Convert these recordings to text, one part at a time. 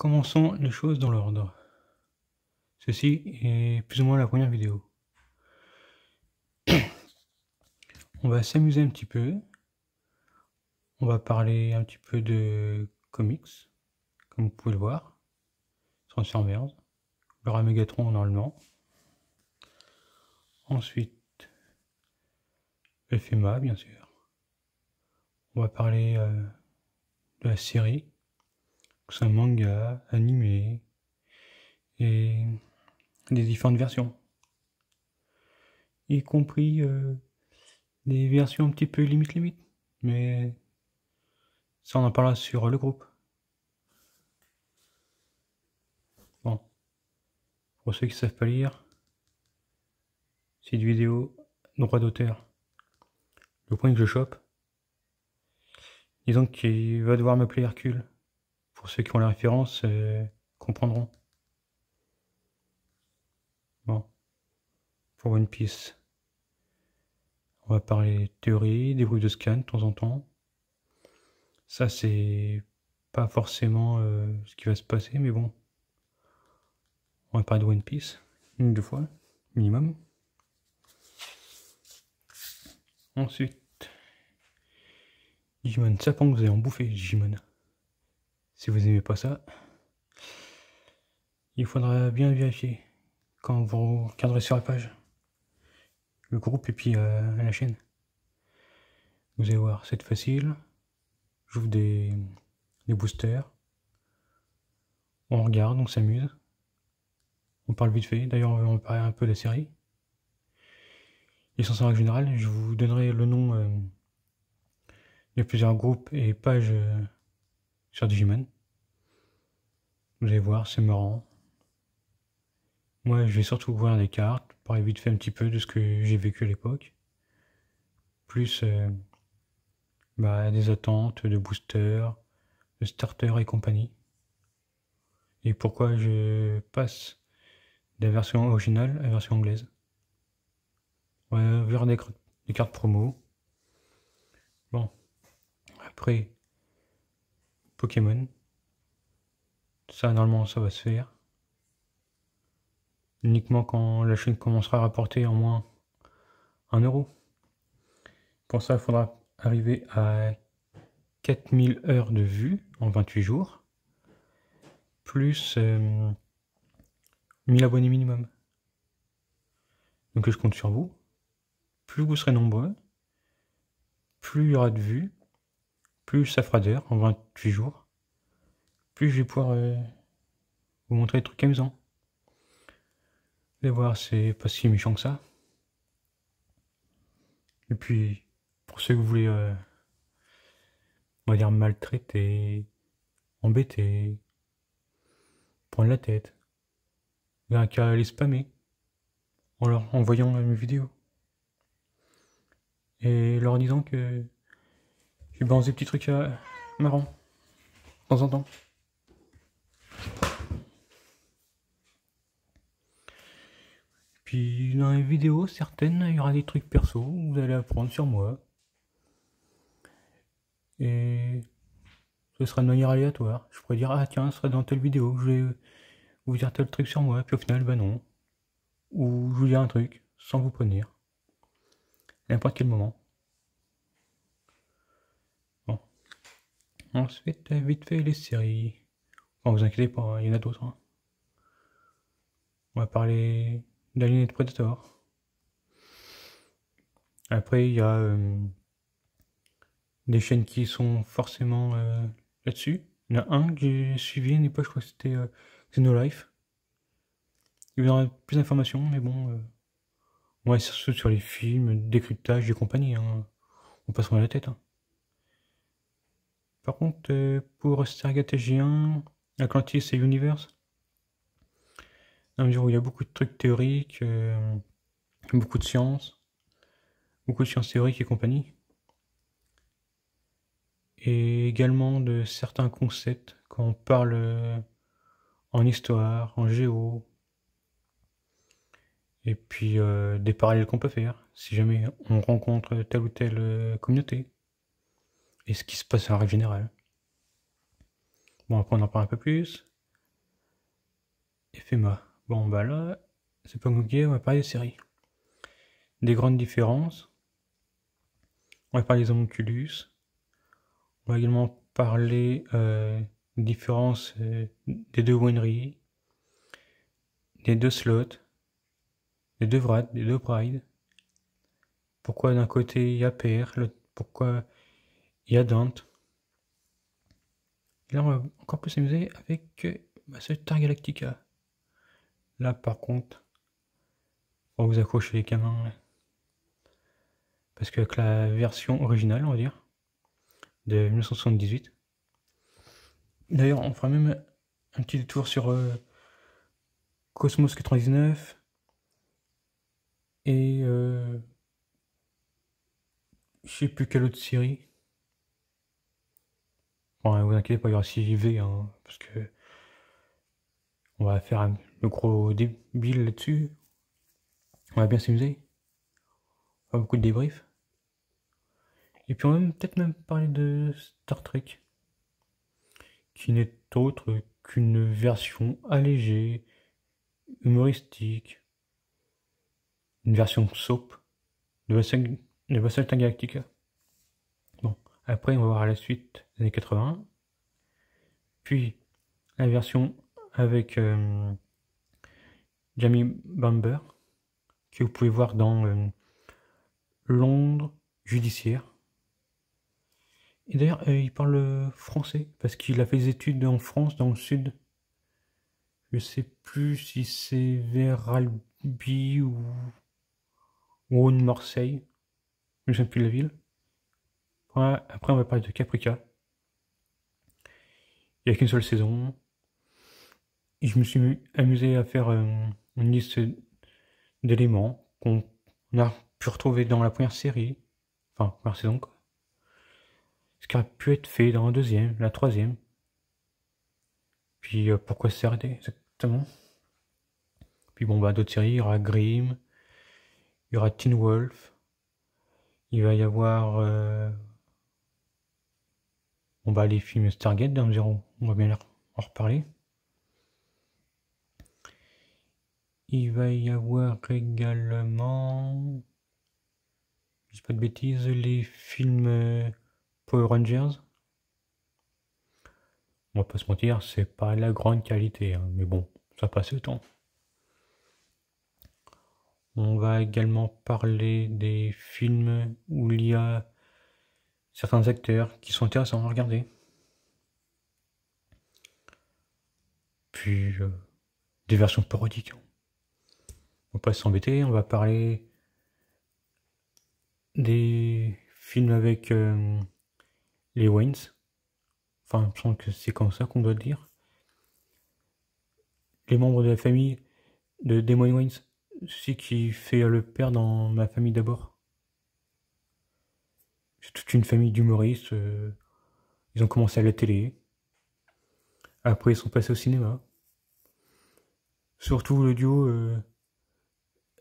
Commençons les choses dans l'ordre. Ceci est plus ou moins la première vidéo. On va s'amuser un petit peu. On va parler un petit peu de comics, comme vous pouvez le voir. Transformers. Il y aura Megatron normalement. Ensuite, FMA, bien sûr. On va parler de la série. C'est un manga, animé, et des différentes versions. Y compris des versions un petit peu limite. Mais ça, on en parlera sur le groupe. Bon, pour ceux qui ne savent pas lire, cette vidéo, droit d'auteur, le point que je chope, disons qu'il va devoir m'appeler Hercule. Pour ceux qui ont la référence, comprendront. Bon, pour One Piece, on va parler théorie, des bruits de scan de temps en temps. Ça, c'est pas forcément ce qui va se passer, mais bon. On va parler de One Piece, une ou deux fois, minimum. Ensuite, Digimon, ça pense que vous allez en bouffer, Digimon. Si vous n'aimez pas ça, il faudra bien vérifier quand vous regarderez sur la page, le groupe et puis la chaîne. Vous allez voir, c'est facile. J'ouvre des boosters. On regarde, on s'amuse. On parle vite fait. D'ailleurs, on va parler un peu de la série. L'essence en règle générale, je vous donnerai le nom de plusieurs groupes et pages sur Digimon. Vous allez voir, c'est marrant. Moi, je vais surtout voir des cartes, parler vite fait un petit peu de ce que j'ai vécu à l'époque. Plus des attentes, de boosters, de starters et compagnie. Et pourquoi je passe de la version originale à la version anglaise. On va voir des cartes promo. Bon. Après, Pokémon. Ça, normalement, ça va se faire. Uniquement quand la chaîne commencera à rapporter en moins 1 euro. Pour ça, il faudra arriver à 4000 heures de vue en 28 jours. Plus 1000 abonnés minimum. Donc je compte sur vous. Plus vous serez nombreux, plus il y aura de vues, plus ça fera d'heures en 28 jours, plus je vais pouvoir vous montrer des trucs amusants. Vous allez voir, c'est pas si méchant que ça. Et puis, pour ceux que vous voulez, on va dire, maltraiter, embêter, prendre la tête, il y a qu'à les spammer en leur envoyant mes vidéos. Et leur disant que j'ai balancé des petits trucs marrants, de temps en temps. Puis dans les vidéos, certaines, il y aura des trucs perso, vous allez apprendre sur moi. Et ce sera de manière aléatoire. Je pourrais dire, ah tiens, ce sera dans telle vidéo, je vais vous dire tel truc sur moi, puis au final, bah non. Ou je vous dire un truc, sans vous prévenir. À n'importe quel moment. Bon. Ensuite, vite fait, les séries. Bon, vous inquiétez pas, il y en a d'autres. Hein. On va parler d'Alien et de Predator. Après, il y a des chaînes qui sont forcément là-dessus. Il y en a un que j'ai suivi à une époque, je crois que c'était Xenolife. Il y aura plus d'informations, mais bon. Ouais, surtout sur les films, décryptage et compagnie. Hein. On passera la tête. Hein. Par contre, pour Stargate SG1, Atlantis et Universe, dans la mesure où il y a beaucoup de trucs théoriques, beaucoup de sciences théoriques et compagnie. Et également de certains concepts quand on parle en histoire, en géo, et puis des parallèles qu'on peut faire si jamais on rencontre telle ou telle communauté, et ce qui se passe en règle générale. Bon, après on en parle un peu plus. FMA. Bon bah là, c'est pas compliqué, on va parler de séries. Des grandes différences. On va parler des homunculus. On va également parler des différences des deux wineries, des deux slots, des deux Vrad, des deux Pride. Pourquoi d'un côté il y a PR, pourquoi il y a Dante. Et là on va encore plus s'amuser avec ce Star Galactica. Là par contre, on va vous accrocher les gamins. Là. Parce qu'avec la version originale, on va dire, de 1978. D'ailleurs, on fera même un petit détour sur Cosmos 99 et je sais plus quelle autre série. Bon, vous inquiétez pas, il y aura 6JV, hein, parce que on va faire le gros débile là-dessus. On va bien s'amuser. Pas beaucoup de débriefs. Et puis on va peut-être même parler de Star Trek, qui n'est autre qu'une version allégée, humoristique, une version soap de Battlestar Galactica. Bon, après on va voir la suite des années 80, puis la version avec Jamie Bamber, que vous pouvez voir dans Londres judiciaire. Et d'ailleurs, il parle français, parce qu'il a fait des études en France, dans le sud. Je sais plus si c'est vers Albi ou haut de Marseille. Je ne sais plus la ville. Après, on va parler de Caprica. Il n'y a qu'une seule saison. Et je me suis amusé à faire une liste d'éléments qu'on a pu retrouver dans la première série. Enfin, première saison, quoi. Ce qui aurait pu être fait dans la deuxième, la troisième. Puis pourquoi c'est arrêté exactement. Puis bon, bah d'autres séries, il y aura Grimm, il y aura Teen Wolf, il va y avoir bon bah les films Stargate dans Zero, on va bien en reparler. Il va y avoir également, je dis pas de bêtises, les films Power Rangers. On va pas se mentir, c'est pas la grande qualité, hein, mais bon, ça passe le temps. On va également parler des films où il y a certains acteurs qui sont intéressants à regarder. Puis des versions parodiques. On va pas s'embêter, on va parler des films avec les Waynes. Enfin, je pense que c'est comme ça qu'on doit le dire. Les membres de la famille de Damon Wayans, celui qui fait le père dans Ma famille d'abord. C'est toute une famille d'humoristes. Ils ont commencé à la télé. Après, ils sont passés au cinéma. Surtout le duo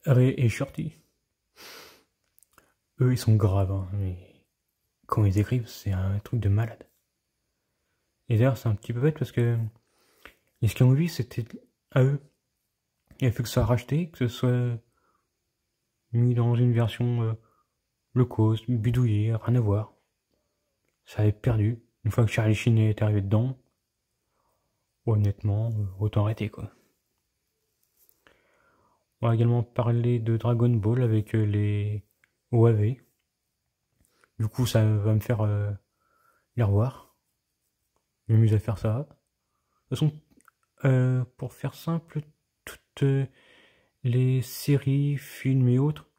Ray et Shorty. Eux, ils sont graves, hein, mais quand ils écrivent, c'est un truc de malade. Et d'ailleurs, c'est un petit peu bête parce que les Scary Movie, c'était à eux. Il a fallu que ça soit racheté, que ce soit mis dans une version low cost, bidouillée, rien à voir. Ça avait perdu. Une fois que Charlie Sheen est arrivé dedans, honnêtement, autant arrêter quoi. On va également parler de Dragon Ball avec les OAV. Du coup, ça va me faire les revoir. Je m'amuse à faire ça. De toute façon, pour faire simple, toutes les séries, films et autres,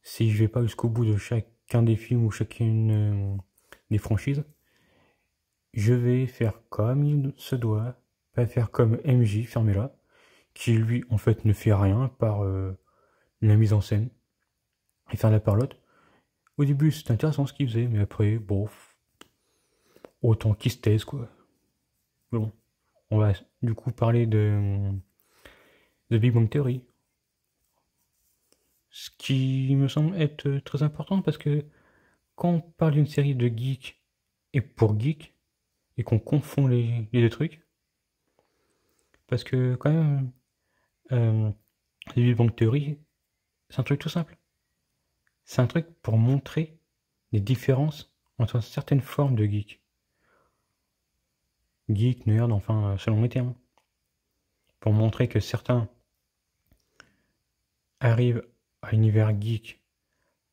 si je vais pas jusqu'au bout de chacun des films ou chacune des franchises, je vais faire comme il se doit, pas faire comme MJ, fermez-la, qui lui en fait ne fait rien par la mise en scène et faire la parlotte. Au début c'était intéressant ce qu'il faisait, mais après, bon, autant qu'il se taise quoi. Bon, on va du coup parler de Big Bang Theory. Ce qui me semble être très important parce que quand on parle d'une série de geeks et pour geeks, et qu'on confond les deux trucs, Parce que quand même, les Big Bang Theory, c'est un truc tout simple. C'est un truc pour montrer les différences entre certaines formes de geek. Geek, nerd, enfin, selon les termes. Pour montrer que certains arrivent à l'univers geek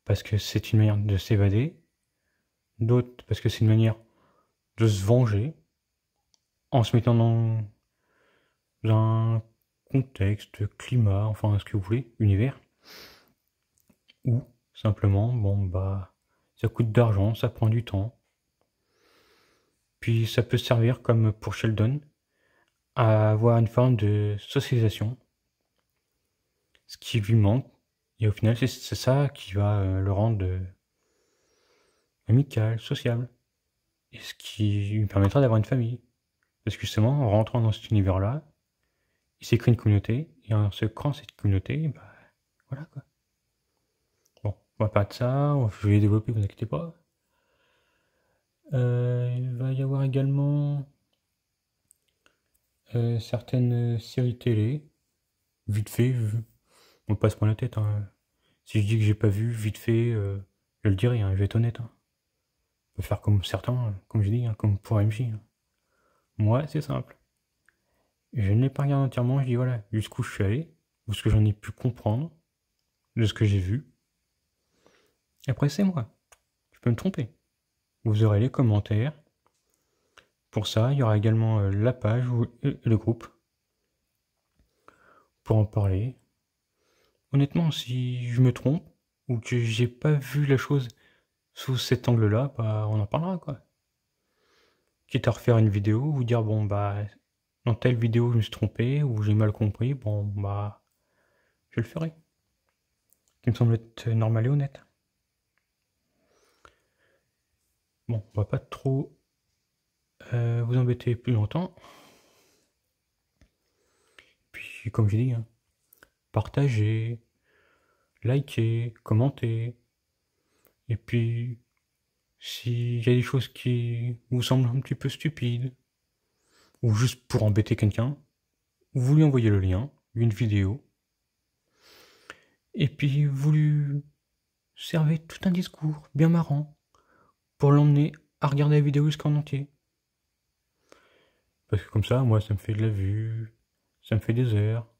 parce que c'est une manière de s'évader, d'autres parce que c'est une manière de se venger en se mettant dans un contexte, climat, enfin ce que vous voulez, univers, ou simplement, bon bah, ça coûte d'argent, ça prend du temps, puis ça peut servir, comme pour Sheldon, à avoir une forme de socialisation, ce qui lui manque, et au final c'est ça qui va le rendre amical, sociable, et ce qui lui permettra d'avoir une famille. Parce que justement, en rentrant dans cet univers-là, il s'est créé une communauté, et en se créant cette communauté, bah voilà quoi. Bon, on va pas de ça, je vais développer, vous inquiétez pas. Il va y avoir également certaines séries télé, vite fait, on passe pas la tête. Hein. Si je dis que j'ai pas vu, vite fait, je le dirai, hein, je vais être honnête. Hein. On peut faire comme certains, comme je dis, hein, comme pour MJ. Hein. Moi, c'est simple. Je ne l'ai pas regardé entièrement, je dis voilà, jusqu'où je suis allé, ou ce que j'en ai pu comprendre, de ce que j'ai vu. Après, c'est moi. Je peux me tromper. Vous aurez les commentaires. Pour ça, il y aura également la page et le groupe pour en parler. Honnêtement, si je me trompe ou que j'ai pas vu la chose sous cet angle-là, bah on en parlera quoi. Quitte à refaire une vidéo ou dire bon bah dans telle vidéo je me suis trompé ou j'ai mal compris, bon bah je le ferai. Qui me semble être normal et honnête. Bon, on va pas trop vous embêter plus longtemps. Puis comme j'ai dit, hein, partagez, likez, commentez. Et puis s'il y a des choses qui vous semblent un petit peu stupides, ou juste pour embêter quelqu'un, vous lui envoyez le lien, une vidéo, et puis vous lui servez tout un discours bien marrant pour l'emmener à regarder la vidéo jusqu'en entier. Parce que comme ça, moi, ça me fait de la vue, ça me fait des heures,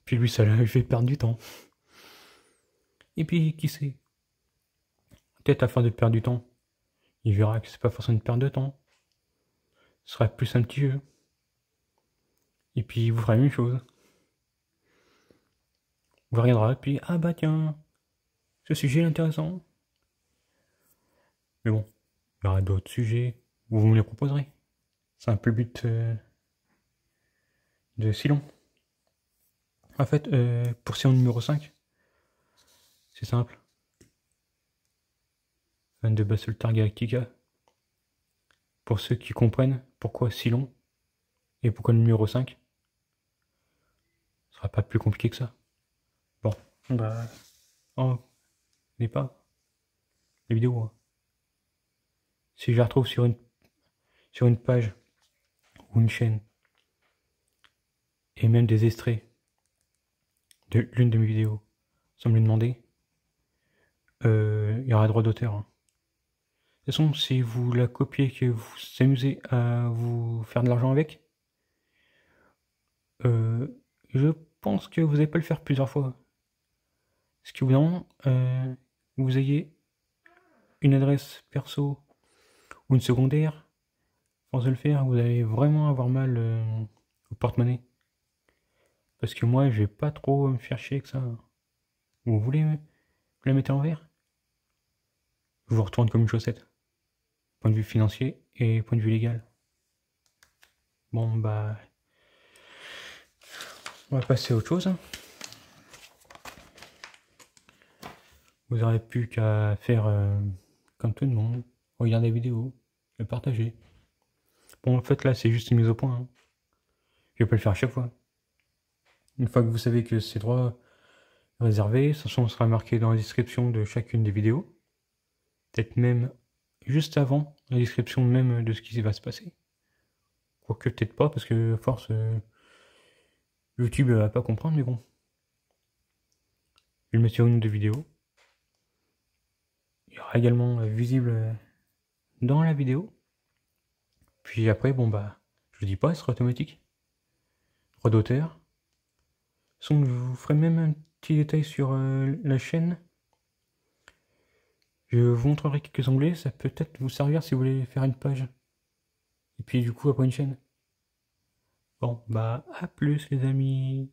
puis lui, ça lui fait perdre du temps. Et puis, qui sait, peut-être à la fin de perdre du temps, il verra que c'est pas forcément une perte de temps, ce sera plus un petit jeu. Et puis, il vous fera la même chose. Vous regardera, puis, ah bah tiens, ce sujet est intéressant. Mais bon, il y aura d'autres sujets, vous me les proposerez. C'est un peu le but de Silon. En fait, pour Silon numéro 5, c'est simple. Fan de Battlestar Galactica. Pour ceux qui comprennent pourquoi Silon et pourquoi le numéro 5, ce sera pas plus compliqué que ça. Bon, bah, oh, n'est pas les vidéos. Hein. Si je la retrouve sur une page ou une chaîne, et même des extraits de l'une de mes vidéos, sans me le demander, il y aura droit d'auteur. Hein. De toute façon, si vous la copiez, que vous vous amusez à vous faire de l'argent avec, je pense que vous n'allez pas le faire plusieurs fois. Ce qui vous vous ayez une adresse perso ou une secondaire, force de le faire, vous allez vraiment avoir mal au porte-monnaie. Parce que moi, je vais pas trop me faire chier que ça. Vous voulez que je la mette à l'envers? Je vous retourne comme une chaussette. Point de vue financier et point de vue légal. Bon, bah... on va passer à autre chose. Vous n'aurez plus qu'à faire comme tout le monde. Regarder la vidéo, le partager. Bon, en fait, là, c'est juste une mise au point. Hein. Je vais pas le faire à chaque fois. Une fois que vous savez que c'est droit réservé, ça sera marqué dans la description de chacune des vidéos. Peut-être même juste avant la description même de ce qui va se passer. Quoique peut-être pas, parce que force, YouTube va pas comprendre, mais bon. Je vais le mettre sur une ou deux vidéos. Il y aura également visible dans la vidéo. Puis après, bon bah, je vous dis pas, ce sera automatique. Droit d'auteur. Je vous ferai même un petit détail sur la chaîne. Je vous montrerai quelques onglets, ça peut peut-être vous servir si vous voulez faire une page. Et puis du coup après une chaîne. Bon, bah à plus les amis.